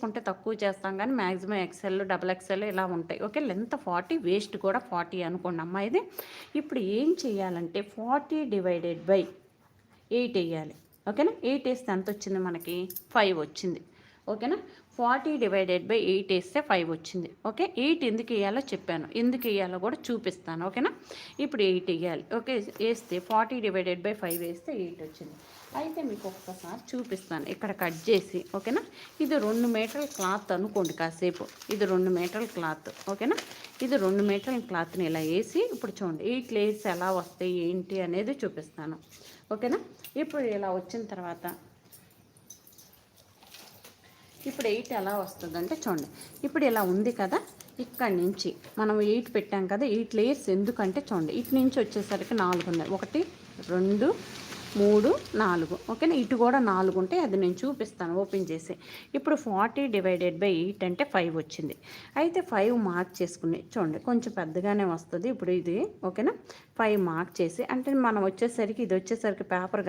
చేసుకుంటే తక్కువ చేస్తాం కానీ మ్యాక్సిమం ఎక్సెల్ డబల్ ఎక్సెల్ ఇలా ఉంటాయి. ఓకే, లెంత్ 40, వేస్ట్ కూడా 40 అనుకోండి అమ్మా. ఇది ఇప్పుడు ఏం చేయాలంటే 40 డివైడెడ్ బై 8 వేయాలి. ఓకేనా, 8 వేస్తే ఎంత వచ్చింది మనకి? 5 వచ్చింది. ఓకేనా, 40 డివైడెడ్ బై 8 వేస్తే 5 వచ్చింది. ఓకే, 8 ఎందుకు వేయాలో చెప్పాను, ఎందుకు వేయాలో కూడా చూపిస్తాను. ఓకేనా, ఇప్పుడు 8 వేయాలి. ఓకే, వేస్తే 40 డివైడెడ్ బై 5 వేస్తే 8 వచ్చింది. అయితే మీకు ఒక్కసారి చూపిస్తాను ఇక్కడ కట్ చేసి. ఓకేనా, ఇది 2 మీటర్ల క్లాత్ అనుకోండి కాసేపు. ఇది 2 మీటర్ల క్లాత్. ఓకేనా, ఇది 2 మీటర్ల క్లాత్ని ఇలా వేసి ఇప్పుడు చూడండి 8 లేయర్స్ ఎలా వస్తాయి ఏంటి అనేది చూపిస్తాను. ఓకేనా, ఇప్పుడు ఇలా వచ్చిన తర్వాత ఇప్పుడు 8 ఎలా వస్తుందంటే చూడండి, ఇప్పుడు ఇలా ఉంది కదా, ఇక్కడి నుంచి మనం 8 పెట్టాం కదా, 8 లేయర్స్ ఎందుకంటే చూడండి ఇటు నుంచి వచ్చేసరికి 4 ఉన్నాయి. 1 2 3 4. ఓకేనా, ఇటు కూడా 4 ఉంటాయి, అది నేను చూపిస్తాను ఓపెన్ చేసి. ఇప్పుడు 40 డివైడెడ్ బై 8 అంటే 5 వచ్చింది. అయితే 5 మార్క్ చేసుకుని చూడండి కొంచెం పెద్దగానే వస్తుంది ఇప్పుడు ఇది. ఓకేనా, 5 మార్క్ చేసి అంటే మనం వచ్చేసరికి ఇది వచ్చేసరికి పేపర్